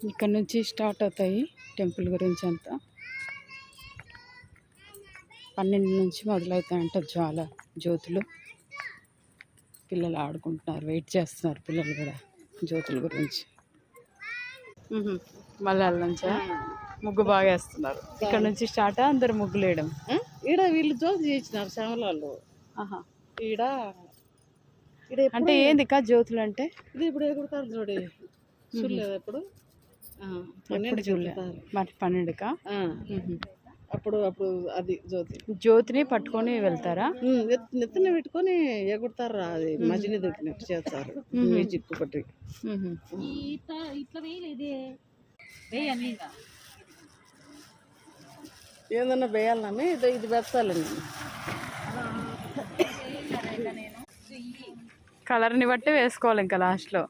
ఇక్కడ నుంచి స్టార్ట్ అవుతాయి టెంపుల్ గురించి అంతా. 12 నుంచి మొదలవుతాయంట జ్యోతులు. పిల్లలు ఆడుకుంటున్నారు, వెయిట్ చేస్తున్నారు పిల్లలు కూడా జ్యోతుల గురించి. మలయాళం నుంచా? ముగ్గు బాగా వేస్తున్నారు. ఇక్కడ నుంచి స్టార్ట్ అందరు ముగ్గులు వేయడం. ఈడ వీళ్ళు జ్యోతి చేసినారు శ్యామలాళ్ళు. ఈడ అంటే ఏంది కా జ్యోతులు అంటే? ఇది ఇప్పుడు ఎగురుతారు చూడు, చూడలేదు ఎప్పుడు? 12 చూడలేదు. మరి 12కా? అప్పుడు అది జ్యోతిని పట్టుకొని వెళ్తారా? నెత్తిన పెట్టుకొని ఎగురుతారు. అది మజిని దొరికినట్టు చేస్తారు. మ్యూజిక్ ఒకటి ఏందన్నా వేయాలని ఇది పెట్టాలండి. కలర్ని బట్టి వేసుకోవాలి ఇంకా లాస్ట్లో.